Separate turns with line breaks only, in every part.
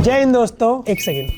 जय हिंद दोस्तों, एक सेकेंड,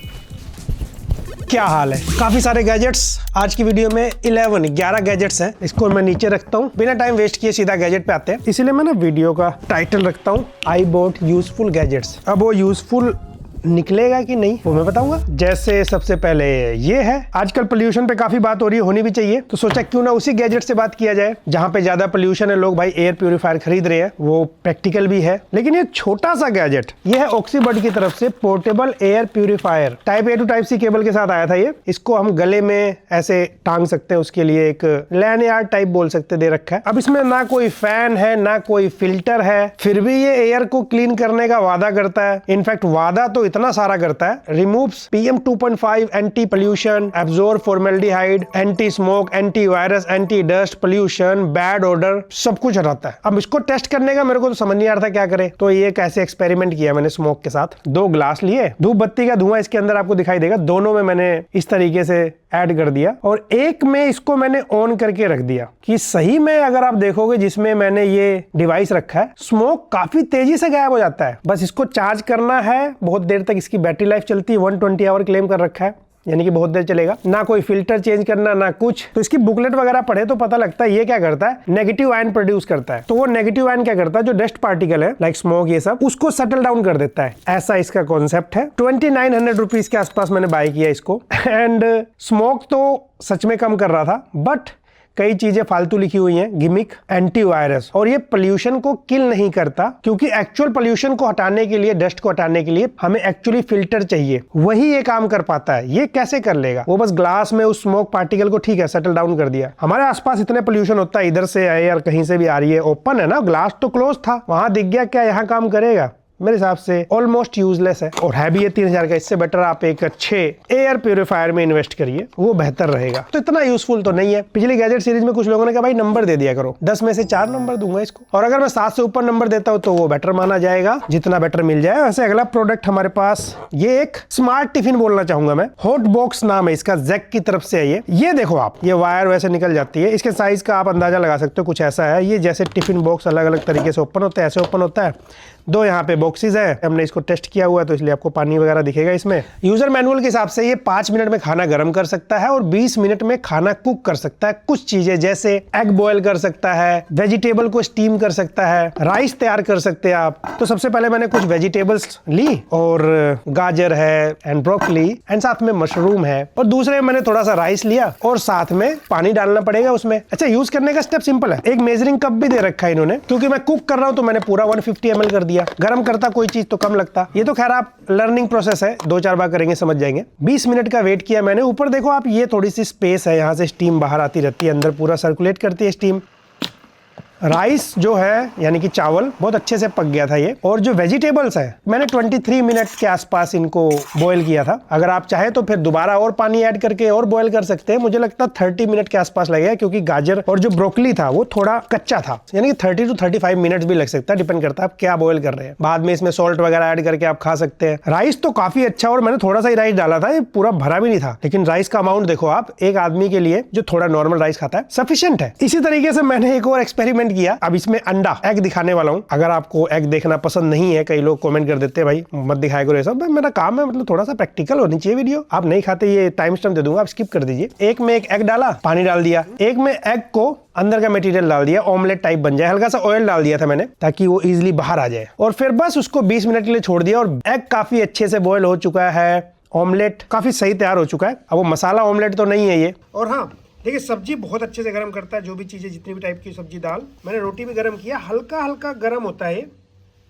क्या हाल है। काफी सारे गैजेट्स आज की वीडियो में 11 गैजेट्स हैं। इसको मैं नीचे रखता हूँ, बिना टाइम वेस्ट किए सीधा गैजेट पे आते हैं। इसीलिए मैं ना वीडियो का टाइटल रखता हूँ आई बॉट यूजफुल गैजेट्स। अब वो यूजफुल निकलेगा कि नहीं वो मैं बताऊंगा। जैसे सबसे पहले ये है, आजकल पोल्यूशन पे काफी बात हो रही है, होनी भी चाहिए, तो सोचा क्यों ना उसी गैजेट से बात किया जाए जहां पे ज्यादा पोल्यूशन है। लोग भाई एयर प्यूरिफायर खरीद रहे हैं, वो प्रैक्टिकल भी है। लेकिन ये छोटा सा गैजेट, ये है ऑक्सीबर्ड की तरफ से portable air purifier. Type A to type C cable के साथ आया था ये। इसको हम गले में ऐसे टांग सकते हैं, उसके लिए एक लैनयार्ड टाइप बोल सकते दे रखा है। अब इसमें ना कोई फैन है ना कोई फिल्टर है, फिर भी ये एयर को क्लीन करने का वादा करता है। इनफैक्ट वादा तो इतना सारा करता है, removes PM 2.5, anti pollution, absorb formaldehyde, anti smoke, anti virus, anti dust, pollution, bad order, सब कुछ रहता है। अब इसको टेस्ट करने का मेरे को तो समझ नहीं आ रहा था क्या करे, तो ये कैसे एक्सपेरिमेंट किया मैंने स्मोक के साथ। 2 ग्लास लिए, धूप बत्ती का धुआं इसके अंदर आपको दिखाई देगा, दोनों में मैंने इस तरीके से ऐड कर दिया और एक में इसको मैंने ऑन करके रख दिया कि सही में अगर आप देखोगे जिसमें मैंने ये डिवाइस रखा है, स्मोक काफी तेजी से गायब हो जाता है। बस इसको चार्ज करना है, बहुत देर तक इसकी बैटरी लाइफ चलती है, 120 आवर क्लेम कर रखा है, यानी कि बहुत देर चलेगा। ना कोई फिल्टर चेंज करना ना कुछ। तो इसकी बुकलेट वगैरह पढ़े तो पता लगता है ये क्या करता है, नेगेटिव आयन प्रोड्यूस करता है। तो वो नेगेटिव आयन क्या करता है, जो डस्ट पार्टिकल है लाइक स्मोक ये सब, उसको सेटल डाउन कर देता है। ऐसा इसका कॉन्सेप्ट है। 2900 रुपीज के आसपास मैंने बाय किया इसको। एंड स्मोक तो सच में कम कर रहा था, बट कई चीजें फालतू लिखी हुई हैं, गिमिक, एंटी वायरस, और ये पोल्यूशन को किल नहीं करता, क्योंकि एक्चुअल पोल्यूशन को हटाने के लिए, डस्ट को हटाने के लिए हमें एक्चुअली फिल्टर चाहिए, वही ये काम कर पाता है। ये कैसे कर लेगा, वो बस ग्लास में उस स्मोक पार्टिकल को ठीक है सेटल डाउन कर दिया। हमारे आसपास इतने पोल्यूशन होता है, इधर से आए या कहीं से भी आ रही है, ओपन है ना, ग्लास तो क्लोज था, वहां दिख गया, क्या यहाँ काम करेगा? मेरे हिसाब से ऑलमोस्ट यूजलेस है। और है भी ये 3000 का, इससे बेटर आप एक अच्छे एयर प्यूरिफायर में इन्वेस्ट करिए, वो बेहतर रहेगा। तो इतना यूजफुल तो नहीं है। पिछली गैजेट सीरीज में कुछ लोगों ने कहा भाई नंबर दे दिया करो, 10 में से 4 नंबर दूंगा इसको, और अगर मैं 7 से ऊपर नंबर देता हूं तो वो बेटर माना जाएगा, जितना बेटर मिल जाए। वैसे अगला प्रोडक्ट हमारे पास ये एक स्मार्ट टिफिन बोलना चाहूंगा मैं, हॉट बॉक्स नाम है इसका, जैक की तरफ से है ये देखो आप, ये वायर वैसे निकल जाती है, इसके साइज का आप अंदाजा लगा सकते हो, कुछ ऐसा है। ये जैसे टिफिन बॉक्स अलग अलग तरीके से ओपन होता है, ऐसे ओपन होता है। 2 यहाँ पे बॉक्सेस है, हमने इसको टेस्ट किया हुआ है तो इसलिए आपको पानी वगैरह दिखेगा इसमें। यूजर मैनुअल के हिसाब से ये 5 मिनट में खाना गर्म कर सकता है और 20 मिनट में खाना कुक कर सकता है। कुछ चीजें जैसे एग बॉयल कर सकता है, वेजिटेबल को स्टीम कर सकता है, राइस तैयार कर सकते हैं आप। तो सबसे पहले मैंने कुछ वेजिटेबल्स ली, और गाजर है एंड ब्रोकली एंड साथ में मशरूम है, और दूसरे मैंने थोड़ा सा राइस लिया और साथ में पानी डालना पड़ेगा उसमें। अच्छा, यूज करने का स्टेप सिंपल है, एक मेजरिंग कप भी दे रखा है इन्होंने, क्योंकि मैं कुक कर रहा हूं तो मैंने पूरा 150 ml कर दिया। गरम करता कोई चीज तो कम लगता। ये तो खैर आप लर्निंग प्रोसेस है, 2-4 बार करेंगे समझ जाएंगे। 20 मिनट का वेट किया मैंने। ऊपर देखो आप, ये थोड़ी सी स्पेस है, यहाँ से स्टीम बाहर आती रहती है, अंदर पूरा सर्कुलेट करती है स्टीम। राइस जो है यानी कि चावल बहुत अच्छे से पक गया था ये, और जो वेजिटेबल्स है मैंने 23 मिनट के आसपास इनको बॉईल किया था। अगर आप चाहे तो फिर दोबारा और पानी ऐड करके और बॉईल कर सकते हैं। मुझे लगता है 30 मिनट के आसपास लगेगा, क्योंकि गाजर और जो ब्रोकली था वो थोड़ा कच्चा था, यानी कि 30 to 35 मिनट्स भी लग सकता है, डिपेंड करता है आप क्या बॉईल कर रहे हैं। बाद में इसमें सॉल्ट वगैरह ऐड करके आप खा सकते हैं। राइस तो काफी अच्छा, और मैंने थोड़ा सा ही राइस डाला था, ये पूरा भरा भी नहीं था, लेकिन राइस का अमाउंट देखो आप, एक आदमी के लिए जो थोड़ा नॉर्मल राइस खाता है सफिशिएंट है। इसी तरीके से मैंने एक और एक्सपेरिमेंट किया। अब इसमें अंडा, एग दिखाने वाला हूं। अगर आपको एग देखना पसंद नहीं है, कई लोग कमेंट कर देते हैं भाई मत दिखाया करो ये सब, मेरा काम है, मतलब थोड़ा सा प्रैक्टिकल होनी चाहिए वीडियो। आप नहीं खाते, ये टाइम स्टैम्प दे दूंगा, आप स्किप कर दीजिए। एक में एक एग डाला, पानी डाल दिया, एक में एग को अंदर का मटेरियल डाल दिया, ऑमलेट टाइप बन जाए। हल्का सा ऑयल डाल दिया था मैंने ताकि वो इजिली बाहर आ जाए, और फिर बस उसको 20 मिनट के लिए छोड़ दिया, और एग काफी अच्छे से बॉयल हो चुका है, ऑमलेट काफी सही तैयार हो चुका है। अब वो मसाला ऑमलेट तो नहीं है ये। और हाँ देखिए, सब्जी बहुत अच्छे से गर्म करता है, जो भी चीजें, जितनी भी टाइप की सब्जी, दाल। मैंने रोटी भी गर्म किया, हल्का हल्का गर्म होता है,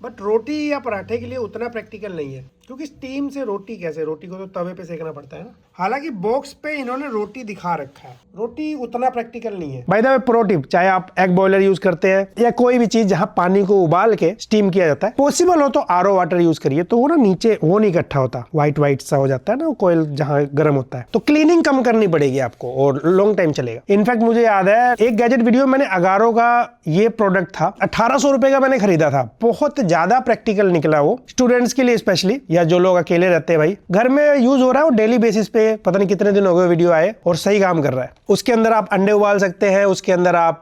बट रोटी या पराठे के लिए उतना प्रैक्टिकल नहीं है, क्योंकि स्टीम से रोटी कैसे, रोटी को तो तवे पे सेकना पड़ता है ना। हालांकि बॉक्स पे इन्होंने रोटी दिखा रखा है, रोटी उतना प्रैक्टिकल नहीं है। By the way pro tip, चाहे आप एग बॉयलर यूज करते हैं या कोई भी चीज जहां पानी को उबाल के स्टीम किया जाता है, पॉसिबल हो तो आरओ वाटर यूज करिए, तो वो ना नीचे वो नहीं इकट्ठा होता, व्हाइट सा हो जाता है ना कोयल जहां गर्म होता है, तो क्लीनिंग कम करनी पड़ेगी आपको और लॉन्ग टाइम चलेगा। इनफैक्ट मुझे याद है एक गैजेट वीडियो मैंने अगारो का ये प्रोडक्ट था, 1800 रुपए का मैंने खरीदा था, बहुत ज्यादा प्रैक्टिकल निकला वो, स्टूडेंट्स के लिए स्पेशली, या जो लोग अकेले रहते हैं भाई, घर में यूज हो रहा है वो डेली बेसिस पे, पता नहीं कितने दिन हो गए वीडियो आए, और सही काम कर रहा है। उसके अंदर आप अंडे उबाल सकते हैं, उसके अंदर आप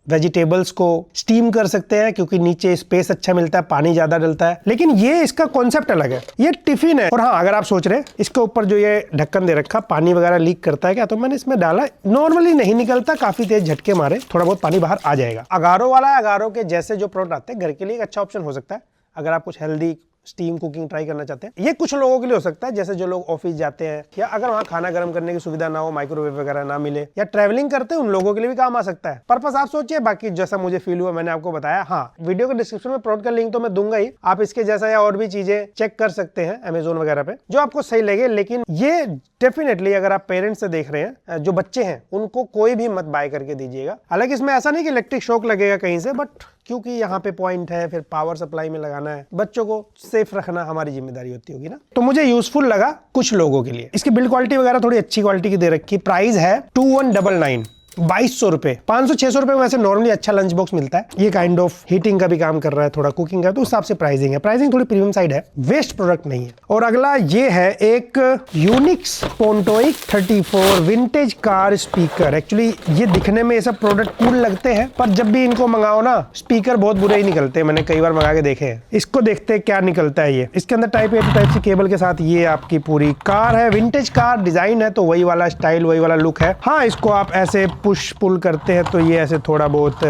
वेजिटेबल्स को स्टीम कर सकते हैं क्योंकि नीचे स्पेस अच्छा मिलता है, पानी ज्यादा डलता है। लेकिन ये इसका कॉन्सेप्ट अलग है, ये टिफिन है। और हाँ, अगर आप सोच रहे हैं इसके ऊपर जो ये ढक्कन दे रखा, पानी वगैरह लीक करता है क्या, तो मैंने इसमें डाला, नॉर्मली नहीं निकलता, काफी तेज झटके मारे थोड़ा बहुत पानी बाहर आ जाएगा। अगारो वाला है, अगारो के जैसे जो प्रोडक्ट आते हैं घर के लिए एक अच्छा ऑप्शन हो सकता है अगर आप कुछ हेल्दी स्टीम कुकिंग ट्राई करना चाहते हैं। ये कुछ लोगों के लिए हो सकता है, जैसे जो लोग ऑफिस जाते हैं या अगर वहाँ खाना गर्म करने की सुविधा ना हो, माइक्रोवेव वगैरह ना मिले, या ट्रैवलिंग करते हैं, उन लोगों के लिए भी काम आ सकता है। पर्पस आप सोचिए, बाकी जैसा मुझे फील हुआ मैंने आपको बताया। हाँ, वीडियो के डिस्क्रिप्शन में प्रोडक्ट का लिंक तो मैं दूंगा ही, आप इसके जैसा या और भी चीजें चेक कर सकते हैं अमेजोन वगैरह पे, जो आपको सही लगे। लेकिन ये डेफिनेटली अगर आप पेरेंट्स से देख रहे हैं, जो बच्चे हैं उनको कोई भी मत बाय करके दीजिएगा। हालांकि इसमें ऐसा नहीं कि इलेक्ट्रिक शॉक लगेगा कहीं से, बट क्योंकि यहाँ पे पॉइंट है, फिर पावर सप्लाई में लगाना है, बच्चों को सेफ रखना हमारी जिम्मेदारी होती होगी ना, तो मुझे यूजफुल लगा कुछ लोगों के लिए। इसकी बिल्ड क्वालिटी वगैरह थोड़ी अच्छी क्वालिटी की दे रखी। प्राइस है 2199, 2200 रुपए। 500-600 रुपए में वैसे नॉर्मली अच्छा लंच बॉक्स मिलता है। ये काइंड ऑफ हीटिंग का भी काम कर रहा है, थोड़ा कुकिंग का, तो उस हिसाब से प्राइसिंग है। प्राइसिंग थोड़ी प्रीमियम साइड है, वेस्ट प्रोडक्ट नहीं है। और अगला ये है एक unique Pontiac 34 vintage car speaker. Actually ये दिखने में ये सब प्रोडक्ट कूल लगते हैं, पर जब भी इनको मंगाओ ना, स्पीकर बहुत बुरे ही निकलते हैं। मैंने कई बार मंगा के देखे हैं। इसको देखते हैं क्या निकलता है। ये इसके अंदर type A to type C cable के साथ ये आपकी पूरी कार है। विंटेज कार डिजाइन है, तो वही वाला स्टाइल, वही वाला लुक है। हाँ, इसको आप ऐसे पुश पुल करते हैं तो ये ऐसे थोड़ा बहुत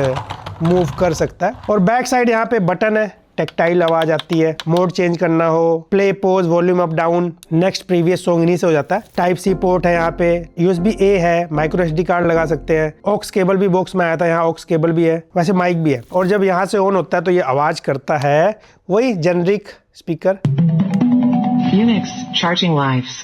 मूव कर सकता है। और बैक साइड यहाँ पे बटन है, टेक्टाइल आवाज आती है, मोड चेंज करना हो, play pause, volume up down, next previous song इन्हीं से हो जाता है। टाइप सी पोर्ट है यहाँ पे, USB A है, माइक्रो SD कार्ड लगा सकते हैं। ऑक्स केबल भी बॉक्स में आया था, यहाँ ऑक्स केबल भी है, वैसे माइक भी है। और जब यहाँ से ऑन होता है तो ये आवाज करता है वही generic speaker,
Unix charging lives.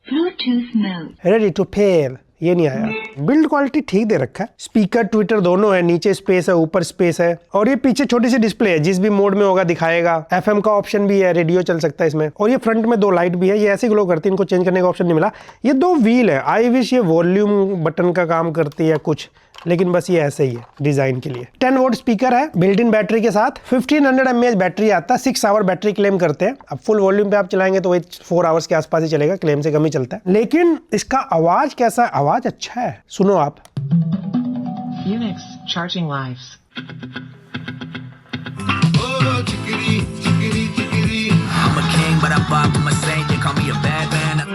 Bluetooth mode.
Ready to pair. ये नहीं आया। बिल्ड क्वालिटी ठीक दे रखा है, स्पीकर ट्विटर दोनों है, नीचे स्पेस है, ऊपर स्पेस है। और ये पीछे छोटी सी डिस्प्ले है, जिस भी मोड में होगा दिखाएगा। FM का ऑप्शन भी है, रेडियो चल सकता है इसमें। और ये फ्रंट में 2 लाइट भी है, ये ऐसे ग्लो करती है, इनको चेंज करने का ऑप्शन नहीं मिला। ये 2 व्हील है, आई विश ये वॉल्यूम बटन का काम करती है कुछ, लेकिन बस ये ऐसे ही है डिजाइन के लिए। 10 वोल्ट स्पीकर है, बिल्ट इन बैटरी के साथ। 1500 mAh बैटरी आता है, 6 आवर बैटरी क्लेम करते हैं। अब फुल वॉल्यूम पे आप चलाएंगे तो वही 4 आवर्स के आसपास ही चलेगा, क्लेम से कम ही चलता है। लेकिन इसका आवाज कैसा है? आवाज अच्छा है, सुनो आप।
Unix charging lives.
Oh, chickadee, chickadee, chickadee. I'm a king, but I fuck with my saint. They call me a bad man.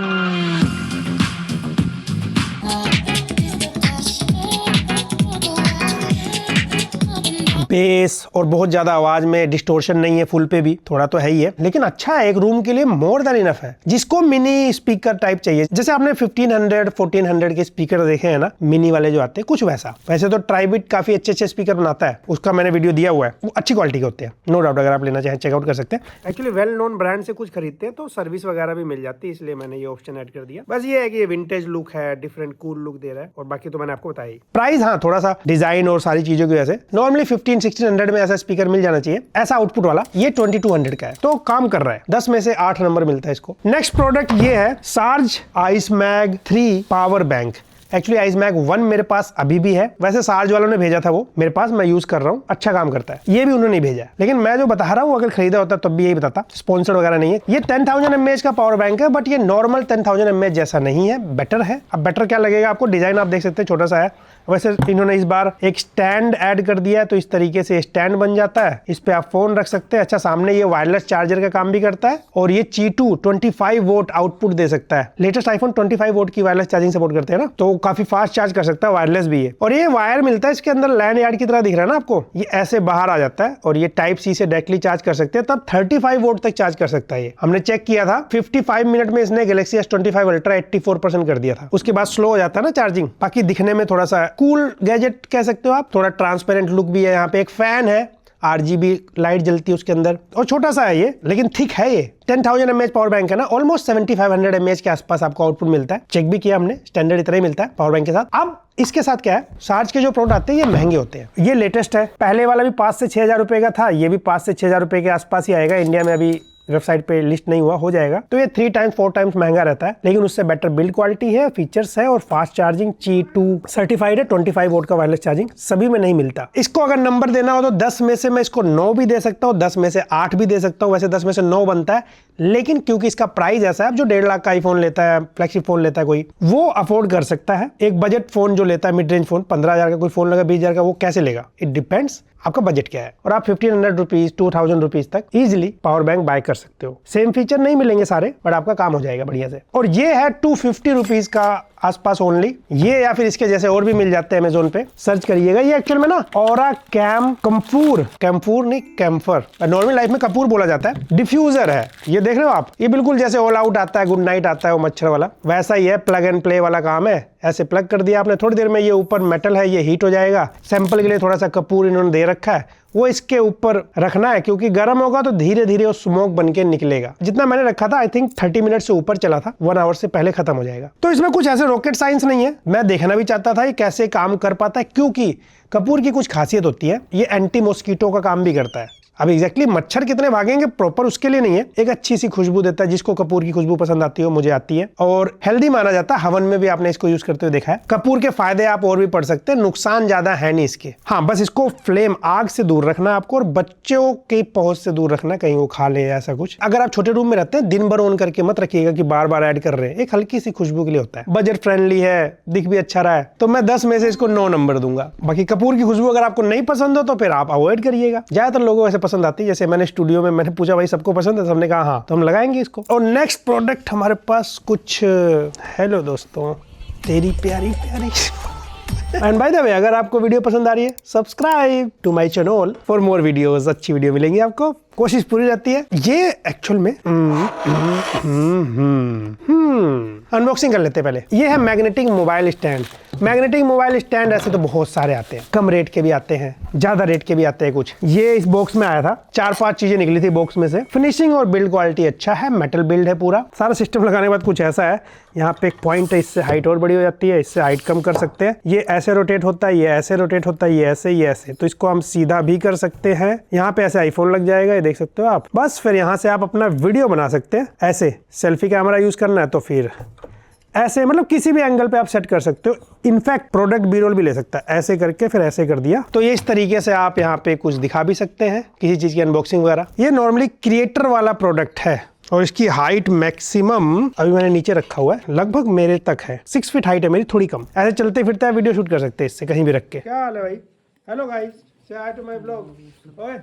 Base और बहुत ज्यादा आवाज में डिस्टोर्शन नहीं है, फुल पे भी थोड़ा तो है ही है, लेकिन अच्छा है, एक रूम के लिए मोर देन इनफ है। जिसको मिनी स्पीकर टाइप चाहिए, जैसे आपने 1500-1400 के स्पीकर देखे हैं ना, मिनी वाले जो आते हैं, कुछ वैसा। वैसे तो ट्राइबिट काफी अच्छे स्पीकर बनाता है, उसका मैंने वीडियो दिया हुआ है, वो अच्छी क्वालिटी के होते हैं, नो डाउट। अगर आप लेना चाहें चेकआउट कर सकते हैं। एक्चुअली वेल नोन ब्रांड से कुछ खरीदते हैं तो सर्विस वगैरह भी मिल जाती है, इसलिए मैंने ये ऑप्शन ऐड कर दिया। बस ये है कि ये विंटेज लुक है, डिफरेंट कूल लुक दे रहा है, और बाकी तो मैंने आपको बताया। प्राइस हाँ थोड़ा सा डिजाइन और सारी चीजों की वजह से नॉर्मली 1500-1600 में ऐसा स्पीकर मिल जाना चाहिए, ऐसा आउटपुट वाला। ये 2200 का है, तो काम कर रहा है। 10 में से 8 नंबर मिलता है इसको। नेक्स्ट प्रोडक्ट ये है surge ice mag 3 power bank. Actually ice mag 1 मेरे पास अभी भी है, वैसे सार्ज वालों ने भेजा था वो मेरे पास, मैं यूज कर रहा हूँ, अच्छा काम करता है। ये भी उन्होंने भेजा है, लेकिन मैं जो बता रहा हूँ अगर खरीदा होता तब भी यही बताता, स्पॉन्सर्ड वगैरह नहीं है। ये 10,000 mAh का पावर बैंक है, बट ये नॉर्मल 10,000 mAh जैसा नहीं है, बेटर है। अब बेटर क्या लगेगा आपको, डिजाइन आप देख सकते हैं, छोटा सा है। वैसे इन्होंने इस बार एक स्टैंड ऐड कर दिया है, तो इस तरीके से स्टैंड बन जाता है, इस पे आप फोन रख सकते हैं। अच्छा, सामने ये वायरलेस चार्जर का काम भी करता है, और ये Qi2 25 वोट आउटपुट दे सकता है। लेटेस्ट आईफोन 25 वोट की वायरलेस चार्जिंग सपोर्ट करते हैं ना, तो काफी फास्ट चार्ज कर सकता है, वायरलेस भी है। और ये वायर मिलता है इसके अंदर, लैंड यार्ड की तरह दिख रहा है ना आपको, ये ऐसे बाहर आ जाता है, और ये टाइप सी से डायरेक्टली चार्ज कर सकते हैं, तब 35 वोट तक चार्ज कर सकता है। ये हमने चेक किया था, 55 मिनट में इसने गैलेक्सी S25 अल्ट्रा 84% कर दिया था। उसके बाद स्लो हो जाता है ना चार्जिंग। बाकी दिखने में थोड़ा सा कूल गैजेट कह सकते हो आप, थोड़ा ट्रांसपेरेंट लुक भी है। यहाँ पे एक फैन है, RGB लाइट जलती है उसके अंदर, और छोटा सा है ये, लेकिन थिक है ये। 10,000 mAh पावर बैंक है ना, ऑलमोस्ट 7500 mAh के आसपास आपको आउटपुट मिलता है। चेक भी किया हमने, स्टैंडर्ड इतना ही मिलता है पावर बैंक के साथ। अब इसके साथ क्या है, सार्ज के जो प्रोडक्ट आते हैं ये महंगे होते हैं। ये लेटेस्ट है, पहले वाला भी 5 से 6,000 रुपए का था, ये भी 5 से 6,000 रुपए के आसपास ही आएगा। इंडिया में अभी वेबसाइट पे लिस्ट नहीं हुआ, हो जाएगा। तो ये 3 टाइम्स 4 टाइम्स महंगा रहता है, लेकिन उससे बेटर बिल्ड क्वालिटी है, फीचर्स है, और फास्ट चार्जिंग Qi2 सर्टिफाइड है। 25 वोट का वायरलेस चार्जिंग सभी में नहीं मिलता। इसको अगर नंबर देना हो तो 10 में से मैं इसको 9 भी दे सकता हूँ, 10 में से 8 भी दे सकता हूँ। वैसे 10 में से 9 बनता है, लेकिन क्योंकि इसका प्राइस ऐसा है, जो 1.5 लाख का आईफोन लेता है, फ्लैगशिप फोन लेता है कोई, वो अफोर्ड कर सकता है। एक बजट फोन जो लेता है, मिड रेंज फोन, 15,000 का कोई फोन लगा, 20,000 का, वो कैसे लेगा? इट डिपेंड्स आपका बजट क्या है। और आप 1500 रुपीज 2000 रुपीज तक इजिली पावर बैंक बाय कर सकते हो। सेम फीचर नहीं मिलेंगे सारे, बट आपका काम हो जाएगा बढ़िया से। और ये है 250 रुपीज का आसपास ओनली। ये या फिर इसके जैसे और भी मिल जाते हैं अमेजोन पे, सर्च करिएगा। ये एक्चुअल में ना औरा कैम्फूर नहीं कैम्फर, नॉर्मल लाइफ में कपूर बोला जाता है, डिफ्यूजर है। ये देख रहे हो आप, ये बिल्कुल जैसे ऑल आउट आता है, गुड नाइट आता है वो मच्छर वाला, वैसा ही है। प्लग एंड प्ले वाला काम है। ऐसे प्लग कर दिया आपने, थोड़ी देर में ये ऊपर मेटल है, ये हीट हो जाएगा। सैंपल के लिए थोड़ा सा कपूर इन्होंने दे रखा है, वो इसके ऊपर रखना है, क्योंकि गर्म होगा तो धीरे धीरे वो स्मोक बन के निकलेगा। जितना मैंने रखा था, आई थिंक 30 मिनट से ऊपर चला था, 1 आवर से पहले खत्म हो जाएगा। तो इसमें कुछ ऐसे रॉकेट साइंस नहीं है। मैं देखना भी चाहता था ये कैसे काम कर पाता है, क्योंकि कपूर की कुछ खासियत होती है, ये एंटी मॉस्किटो का काम भी करता है। अब एग्जैक्टली मच्छर कितने भागेंगे प्रॉपर उसके लिए नहीं है, एक अच्छी सी खुशबू देता है। जिसको कपूर की खुशबू पसंद आती है, मुझे आती है, और हेल्दी माना जाता है। हवन में भी आपने इसको यूज करते हुए देखा है। कपूर के फायदे आप और भी पढ़ सकते हैं, नुकसान ज्यादा है नहीं इसके। हाँ, बस इसको फ्लेम, आग से दूर रखना है आपको, और बच्चों की पहुंच से दूर रखना, कहीं वो खा ले ऐसा कुछ। अगर आप छोटे रूम में रहते हैं, दिन भर ऑन करके मत रखिएगा कि बार बार ऐड कर रहे हैं। एक हल्की सी खुशबू के लिए होता है, बजट फ्रेंडली है, दिख भी अच्छा रहा है, तो मैं 10 में से इसको 9 नंबर दूंगा। बाकी कपूर की खुशबू अगर आपको नहीं पसंद हो तो फिर आप अवॉइड करिएगा। ज्यादातर लोगों को ऐसे पसंद आती है। जैसे मैंने स्टूडियो में मैंने पूछा भाई सबको पसंद है, सबने कहा हाँ, तो हम लगाएंगे इसको। और नेक्स्ट प्रोडक्ट हमारे पास कुछ, हेलो दोस्तों, तेरी प्यारी प्यारी एंड बाय द वे, अगर आपको वीडियो पसंद आ रही है, subscribe to my channel for more videos. अच्छी वीडियो मिलेंगी आपको, कोशिश पूरी रहती है। ये एक्चुअल में अनबॉक्सिंग कर लेते हैं पहले। ये है magnetic mobile stand. Magnetic mobile stand ऐसे तो बहुत सारे आते हैं, कम रेट के भी आते हैं, ज्यादा रेट के भी आते हैं कुछ। ये इस बॉक्स में आया था, 4-5 चीजें निकली थी बॉक्स में से। फिनिशिंग और बिल्ड क्वालिटी अच्छा है, मेटल बिल्ड है पूरा। सारा सिस्टम लगाने के बाद कुछ ऐसा है, यहाँ पे एक पॉइंट है, इससे हाइट और बड़ी हो जाती है, इससे हाइट कम कर सकते हैं। ये ऐसे रोटेट होता है, ये ऐसे रोटेट होता है, ये ऐसे, तो इसको हम सीधा भी कर सकते हैं। यहाँ पे ऐसे आईफोन लग जाएगा, ये देख सकते हो आप। बस फिर यहाँ से आप अपना वीडियो बना सकते हैं। ऐसे सेल्फी कैमरा यूज करना है तो फिर ऐसे, मतलब किसी भी एंगल पे आप सेट कर सकते हो। इनफैक्ट प्रोडक्ट बी रोल भी ले सकता है। ऐसे करके फिर ऐसे कर दिया, तो ये इस तरीके से आप यहाँ पे कुछ दिखा भी सकते हैं, किसी चीज की अनबॉक्सिंग वगैरह। ये नॉर्मली क्रिएटर वाला प्रोडक्ट है, और इसकी हाइट मैक्सिमम, अभी मैंने नीचे रखा हुआ है, लगभग मेरे तक है। 6 फीट हाइट है मेरी, थोड़ी कम। ऐसे चलते फिरते वीडियो शूट कर सकते हैं इससे, कहीं भी रख के। क्या हाल है भाई? हेलो गाइस, से हाय टू माय ब्लॉग। ओए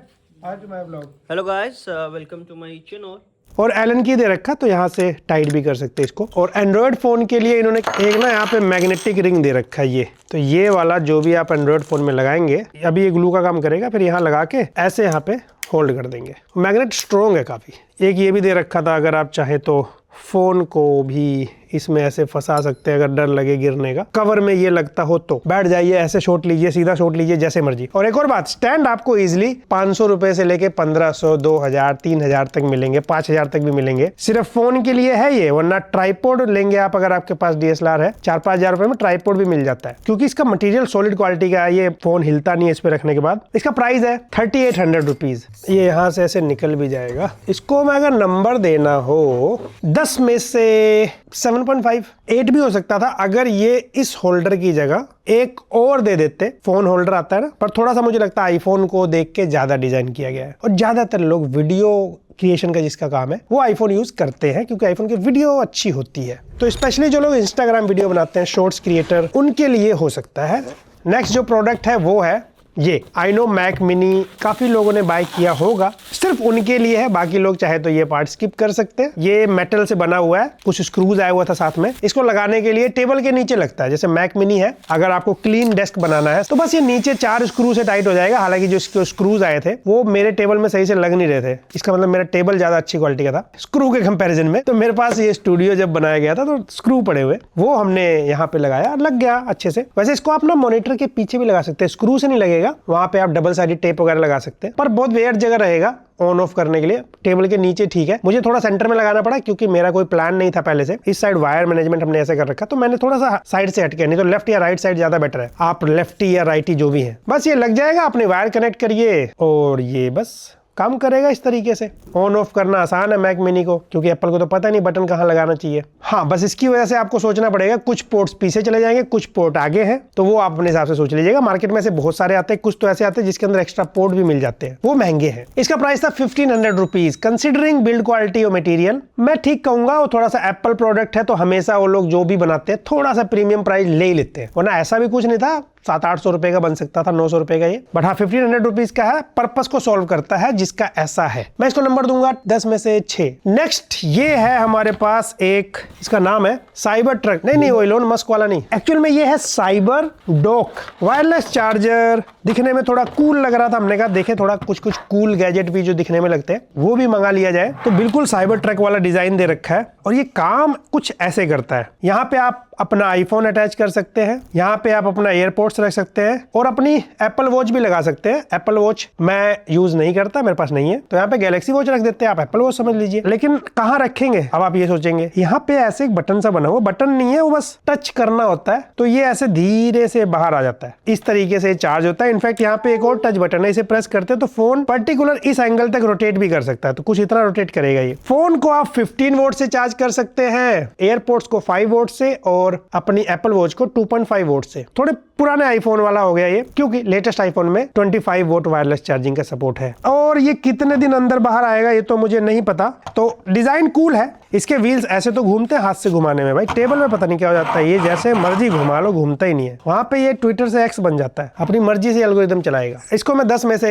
hi to my blog.
Hello guys, welcome to my channel.
और एलन की दे रखा, तो यहाँ से टाइट भी कर सकते हैं इसको। और एंड्रॉयड फोन के लिए इन्होंने एक ना यहाँ पे मैग्नेटिक रिंग दे रखा है ये, तो ये वाला जो भी आप एंड्रॉयड फोन में लगाएंगे, अभी ये ग्लू का काम करेगा, फिर यहाँ लगा के ऐसे यहाँ पे होल्ड कर देंगे। मैग्नेट स्ट्रॉन्ग है काफी। एक ये भी दे रखा था, अगर आप चाहे तो फोन को भी इसमें ऐसे फंसा सकते हैं, अगर डर लगे गिरने का। कवर में ये लगता हो तो बैठ जाइए, ऐसे शॉट लीजिए, सीधा शॉट लीजिए, जैसे मर्जी। और एक और बात, स्टैंड आपको इजीली 500 रुपए से लेके 1500, 2000, 3000 तक मिलेंगे, 5000 तक भी मिलेंगे। सिर्फ फोन के लिए है ये, वरना ट्राइपॉड लेंगे आप, अगर आपके पास DSLR है, 4-5 हजार रुपए में ट्राइपॉड भी मिल जाता है, क्योंकि इसका मटेरियल सॉलिड क्वालिटी का है। ये फोन हिलता नहीं है इस पे रखने के बाद। इसका प्राइस है 3800 रुपीज। ये यहाँ से ऐसे निकल भी जाएगा। इसको मैं अगर नंबर देना हो 10 में से 7.5, 8 भी हो सकता था, अगर ये इस होल्डर की जगह एक और दे देते। फोन होल्डर आता है ना, पर थोड़ा सा मुझे लगता है आईफोन को देख के ज्यादा डिजाइन किया गया है। और ज्यादातर लोग वीडियो क्रिएशन का जिसका काम है, वो आईफोन यूज करते हैं, क्योंकि आईफोन की वीडियो अच्छी होती है। तो स्पेशली जो लोग इंस्टाग्राम वीडियो बनाते हैं, शॉर्ट्स क्रिएटर, उनके लिए हो सकता है। नेक्स्ट जो प्रोडक्ट है वो है ये आई नो मैक मिनी। काफी लोगों ने बाय किया होगा, सिर्फ उनके लिए है, बाकी लोग चाहे तो ये पार्ट स्किप कर सकते हैं। ये मेटल से बना हुआ है, कुछ स्क्रूज आया हुआ था साथ में। इसको लगाने के लिए टेबल के नीचे लगता है, जैसे मैक मिनी है। अगर आपको क्लीन डेस्क बनाना है तो बस ये नीचे 4 स्क्रू से टाइट हो जाएगा। हालांकि जो इसके स्क्रूज आए थे वो मेरे टेबल में सही से लग नहीं रहे थे। इसका मतलब मेरा टेबल ज्यादा अच्छी क्वालिटी का था स्क्रू के कंपेरिजन में। तो मेरे पास ये स्टूडियो जब बनाया गया था तो स्क्रू पड़े हुए, वो हमने यहाँ पे लगाया, लग गया अच्छे से। वैसे इसको आप ना मॉनिटर के पीछे भी लगा सकते हैं, स्क्रू से नहीं लगेगा। वहां पे आप डबल साइडेड टेप वगैरह लगा सकते हैं, पर बहुत वेयर जगह रहेगा ऑन ऑफ करने के लिए। टेबल के नीचे ठीक है। मुझे थोड़ा सेंटर में लगाना पड़ा, क्योंकि मेरा कोई प्लान नहीं था पहले से। इस साइड वायर मैनेजमेंट हमने ऐसे कर रखा, तो मैंने थोड़ा सा साइड से हट के, नहीं तो लेफ्ट या राइट साइड ज्यादा बेटर है। आप लेफ्टी या राइटी जो भी है, बस ये लग जाएगा। अपने वायर कनेक्ट करिए और ये बस काम करेगा इस तरीके से। ऑन ऑफ करना आसान है मैक मिनी को, क्योंकि एप्पल को तो पता नहीं बटन कहाँ लगाना चाहिए। हाँ, बस इसकी वजह से आपको सोचना पड़ेगा, कुछ पोर्ट्स पीछे चले जाएंगे, कुछ पोर्ट आगे हैं, तो वो आप अपने हिसाब से सोच लीजिएगा। मार्केट में से बहुत सारे आते हैं, कुछ तो ऐसे आते हैं जिसके अंदर एक्स्ट्रा पोर्ट भी मिल जाते हैं, वो महंगे हैं। इसका प्राइस था 1500 रुपीज। कंसिडरिंग बिल्ड क्वालिटी और मटेरियल मैं ठीक कहूंगा, और थोड़ा सा एप्पल प्रोडक्ट है तो हमेशा वो लोग जो भी बनाते हैं थोड़ा सा प्रीमियम प्राइस ले ही लेते हैं, वरना ऐसा भी कुछ नहीं था। 700-800 रुपए का बन सकता था, 900 रुपए का ये, बट हाँ 1500 रुपीज का है। पर्पस को सॉल्व करता है जिसका ऐसा है। मैं इसको नंबर दूंगा 10 में से 6। नेक्स्ट ये है हमारे पास एक, इसका नाम है साइबर ट्रक। नहीं, वो इलोन मस्क वाला नहीं, एक्चुअल में ये है साइबर डॉक वायरलेस चार्जर। दिखने में थोड़ा कूल लग रहा था, हमने कहा देखे थोड़ा कुछ कूल गैजेट भी जो दिखने में लगते हैं वो भी मंगा लिया जाए। तो बिल्कुल साइबर ट्रक वाला डिजाइन दे रखा है, और ये काम कुछ ऐसे करता है। यहाँ पे आप अपना आईफोन अटैच कर सकते हैं, यहाँ पे आप अपना एयरपोर्ट्स रख सकते हैं, और अपनी एप्पल वॉच भी लगा सकते हैं। एप्पल वॉच मैं यूज नहीं करता, मेरे पास नहीं है, तो यहाँ पे गैलेक्सी वॉच रख देते हैं, आप एप्पल वॉच समझ लीजिए। लेकिन कहाँ रखेंगे, अब आप ये सोचेंगे। यहाँ पे ऐसे एक बटन सा बना हुआ, बटन नहीं है वो, बस टच करना होता है, तो ये ऐसे धीरे से बाहर आ जाता है। इस तरीके से चार्ज होता है। इनफैक्ट यहाँ पे एक और टच बटन है, इसे प्रेस करते हैं तो फोन पर्टिकुलर इस एंगल तक रोटेट भी कर सकता है, तो कुछ इतना रोटेट करेगा ये। फोन को आप 15 वोल्ट से चार्ज कर सकते हैं, एयरपोर्ट्स को 5 वोल्ट से, और अपनी एप्पल वॉच को 2.5 वोल्ट से। थोड़े पुराने आईफोन वाला हो गया ये, क्योंकि लेटेस्ट आईफोन में 25 वोल्ट वायरलेस चार्जिंग का सपोर्ट है। और ये कितने दिन अंदर बाहर आएगा ये तो मुझे नहीं पता। तो डिजाइन कूल है। इसके व्हील्स ऐसे तो घूमते हैं हाथ से घुमाने में, भाई टेबल में पता नहीं क्या हो जाता है, ये जैसे मर्जी घुमा लो घूमता ही नहीं है। वहां पे ये ट्विटर से एक्स बन जाता है, अपनी मर्जी से एल्गोरिदम चलाएगा। इसको मैं 10 में से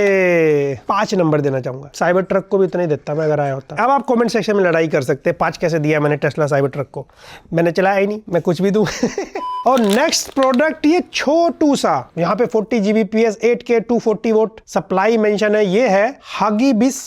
5 नंबर देना चाहूंगा। साइबर ट्रक को भी इतना ही देता मैं अगर आया होता। अब आप कमेंट सेक्शन में लड़ाई कर सकते हैं 5 कैसे दिया मैंने टेस्ला साइबर ट्रक को, मैंने चलाया ही नहीं, मैं कुछ भी दूं। और नेक्स्ट प्रोडक्ट ये छोटू सा, यहाँ पे 40 Gbps 8K 240 vote supply mention है। ये है हागीबिस,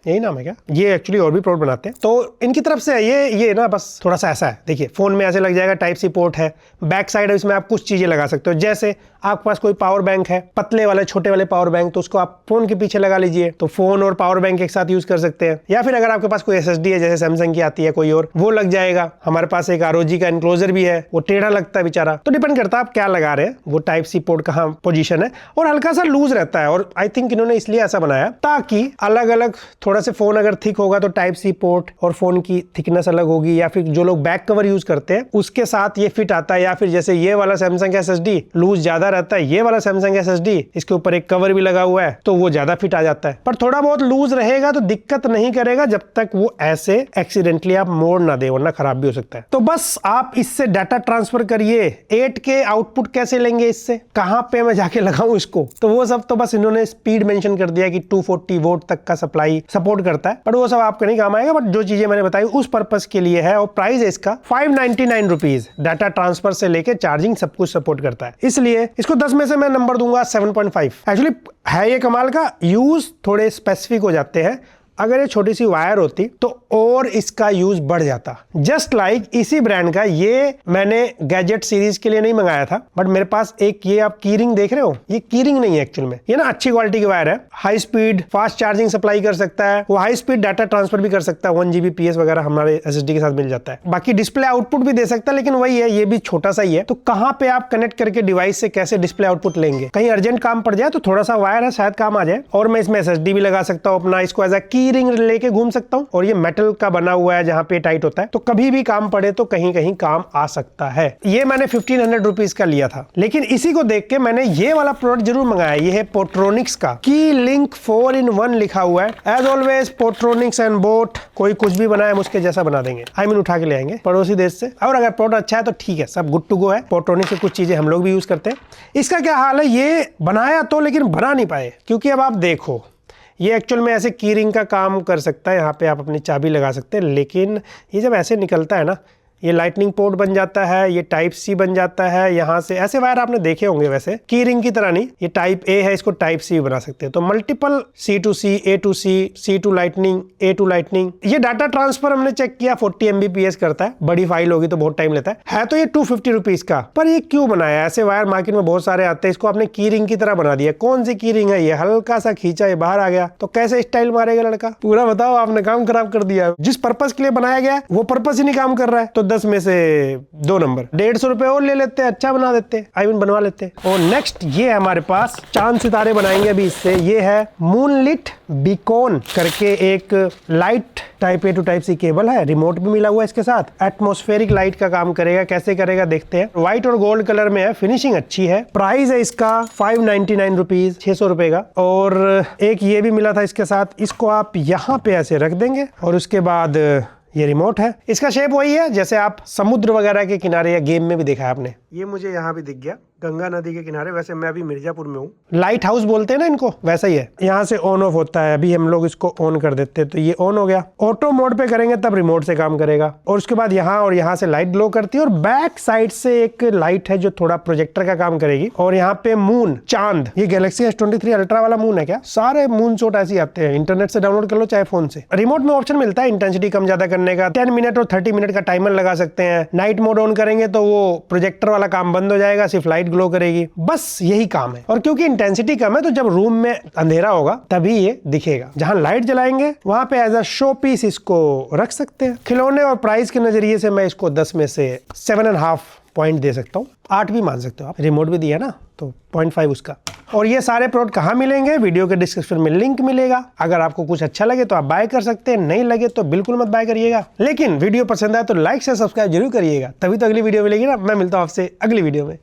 यही नाम है क्या? ये एक्चुअली और भी प्रोडक्ट बनाते हैं, तो इनकी तरफ से ये ना बस थोड़ा सा ऐसा है। देखिए फोन में ऐसे लग जाएगा, टाइप सी पोर्ट है, बैक साइड इसमें आप कुछ चीजें लगा सकते हो। जैसे आपके पास कोई पावर बैंक है, पतले वाले छोटे वाले पावर बैंक, तो उसको आप फोन के पीछे लगा लीजिए, तो फोन और पावर बैंक एक साथ यूज कर सकते हैं। या फिर अगर आपके पास कोई SSD है, जैसे सैमसंग की आती है कोई और, वो लग जाएगा। हमारे पास एक ROG का एनक्लोजर भी है, वो टेढ़ा लगता है बेचारा, तो डिपेंड करता है आप क्या लगा रहे हैं। वो टाइप सी पोर्ट कहाँ पोजीशन है, और हल्का सा लूज रहता है। और आई थिंक इन्होंने इसलिए ऐसा बनाया ताकि अलग अलग थोड़ा से फोन अगर थिक होगा तो टाइप सी पोर्ट और फोन की थिकनेस अलग होगी, या फिर जो लोग बैक कवर यूज करते हैं उसके साथ ये फिट आता है। या फिर जैसे ये वाला सैमसंग का SSD लूज ज्यादा रहता है, ये वाला सैमसंग SSD इसके ऊपर एक कवर भी लगा हुआ है, तो वो ज्यादा फिट आ जाता है। पर थोड़ा बहुत लूज रहेगा तो दिक्कत नहीं करेगा, जब तक वो ऐसे एक्सीडेंटली आप मोड़ ना दे, वरना खराब भी हो सकता है। तो बस आप इससे डाटा ट्रांसफर करिए। 8K आउटपुट कैसे लेंगे इससे, कहां पे मैं जाके लगाऊं इसको, तो वो सब तो बस इन्होंने स्पीड मेंशन कर दिया कि 240 वोल्ट तक का सप्लाई सपोर्ट करता है, पर वो सब आपको नहीं काम आएगा। बट जो चीजें मैंने बताई उस पर्पस के लिए है। और प्राइस है इसका 599 रुपीज। डाटा ट्रांसफर से लेके चार्जिंग सब कुछ सपोर्ट करता है, इसलिए इसको 10 में से मैं नंबर दूंगा 7.5। एक्चुअली है ये कमाल का, यूज थोड़े स्पेसिफिक हो जाते हैं। अगर ये छोटी सी वायर होती तो और इसका यूज बढ़ जाता। जस्ट लाइक इसी ब्रांड का ये मैंने गैजेट सीरीज के लिए नहीं मंगाया था, बट मेरे पास एक ये आप की रिंग देख रहे हो, ये की रिंग नहीं है एक्चुअल में, ये ना अच्छी क्वालिटी की वायर है, high speed fast charging supply कर सकता है, वो हाई स्पीड डाटा ट्रांसफर भी कर सकता है, 1 Gbps वगैरह हमारे SSD के साथ मिल जाता है। बाकी डिस्प्ले आउटपुट भी दे सकता है, लेकिन वही है, ये भी छोटा सा ही है। तो कहाँ पे आप कनेक्ट करके डिवाइस से कैसे डिस्प्ले आउटपुट लेंगे, कहीं अर्जेंट काम पड़ जाए तो थोड़ा सा वायर है, शायद काम आ जाए। और मैं इसमें SSD भी लगा सकता हूँ अपना, इसको एज अ की रिंग लेके घूम सकता हूं। और ये मेटल का बना हुआ है, जहां पे टाइट होता है, तो कभी भी काम पड़े तो कहीं कहीं काम आ सकता है। ये मैंने 1500 रुपीज का लिया था, लेकिन इसी को देख के मैंने ये वाला प्रोडक्ट जरूर मंगाया। ये है पोर्ट्रोनिक्स का की लिंक 4-in-1 लिखा हुआ है। As always Portronics and Boat, कोई कुछ भी बनाए हम उसके जैसा बना देंगे, आई मीन उठा के ले आएंगे पड़ोसी देश से। और अगर प्रोडक्ट अच्छा है तो ठीक है, सब गुड टू गो है। पोर्ट्रोनिक्स से कुछ चीजें हम लोग भी यूज करते हैं। इसका क्या हाल है, ये बनाया तो लेकिन बना नहीं पाए, क्योंकि अब आप देखो ये एक्चुअल में ऐसे की रिंग का काम कर सकता है, यहाँ पे आप अपनी चाबी लगा सकते हैं, लेकिन ये जब ऐसे निकलता है ना, ये लाइटनिंग पोर्ट बन जाता है, ये टाइप सी बन जाता है। यहाँ से ऐसे वायर आपने देखे होंगे, वैसे की रिंग की तरह नहीं, ये टाइप ए है, इसको टाइप सी बना सकते हैं। तो multiple C to C, A to C, C to lightning, A to lightning. ये डाटा ट्रांसफर हमने चेक किया 40 Mbps करता है, बड़ी फाइल होगी तो बहुत टाइम लेता है तो ये 250 रुपीज का। पर ये क्यों बनाया, ऐसे वायर मार्केट में बहुत सारे आते हैं, इसको आपने की रिंग की तरह बना दिया। कौन सी की रिंग है ये, हल्का सा खींचा, ये बाहर आ गया, तो कैसे स्टाइल मारेगा लड़का, पूरा बताओ, आपने काम खराब कर दिया। जिस पर्पस के लिए बनाया गया वो पर्पस ही नहीं काम कर रहा है। तो 10 में से 2 नंबर। 150 रुपए और ले लेते, अच्छा बना देते, आई मीन बनवा लेते। और नेक्स्ट ये है हमारे पास, चांद सितारे बनाएंगे अभी इससे। ये है मूनलिट बीकॉन करके एक light type A to type C cable है, रिमोट भी मिला हुआ है इसके साथ। एटमॉस्फेरिक लाइट का काम करेगा, कैसे करेगा देखते हैं। व्हाइट और गोल्ड कलर में है, फिनिशिंग अच्छी है। प्राइस है इसका 599 रुपीज, 600 रुपए का। और एक ये भी मिला था इसके साथ, इसको आप यहाँ पे ऐसे रख देंगे और उसके बाद ये रिमोट है। इसका शेप वही है जैसे आप समुद्र वगैरह के किनारे या गेम में भी देखा है आपने। ये मुझे यहाँ भी दिख गया, गंगा नदी के किनारे। वैसे मैं अभी मिर्जापुर में हूँ, लाइट हाउस बोलते हैं ना इनको, वैसा ही है। यहाँ से ऑन ऑफ होता है। अभी हम लोग इसको ऑन कर देते हैं तो ये ऑन हो गया। ऑटो मोड पे करेंगे तब रिमोट से काम करेगा। और उसके बाद यहाँ और यहाँ से लाइट ग्लो करती है और बैक साइड से एक लाइट है जो थोड़ा प्रोजेक्टर का काम करेगी। और यहाँ पे मून, चांद, ये गैलेक्सी S23 अल्ट्रा वाला मून है क्या? सारे मून शॉट ऐसे ही आते हैं, इंटरनेट से डाउनलोड कर लो चाहे फोन से। रिमोट में ऑप्शन मिलता है इंटेंसिटी कम ज्यादा करने का, 10 मिनट और 30 मिनट का टाइमर लगा सकते हैं। नाइट मोड ऑन करेंगे तो वो प्रोजेक्टर वाला काम बंद हो जाएगा, सिर्फ लाइट ग्लो करेगी, बस यही काम है। और क्योंकि इंटेंसिटी कम है तो जब रूम में अंधेरा होगा तभी ये दिखेगा। जहां लाइट जलाएंगे वहां पे एज अ शो पीस इसको रख सकते हैं। खिलौने और प्राइस के नजरिए से मैं इसको 10 में से 7.5 पॉइंट दे सकता हूँ, 8 भी मान सकते हो आप। रिमोट भी दिया ना तो 0.5 उसका। और ये सारे प्रोडक्ट कहाँ मिलेंगे? वीडियो के डिस्क्रिप्शन में लिंक मिलेगा। अगर आपको कुछ अच्छा लगे तो आप बाय कर सकते हैं, नहीं लगे तो बिल्कुल मत बाय करिएगा। लेकिन वीडियो पसंद आए तो लाइक से सब्सक्राइब जरूर करिएगा, तभी तो अगली वीडियो मिलेगी ना। मैं मिलता हूँ आपसे अगली वीडियो में।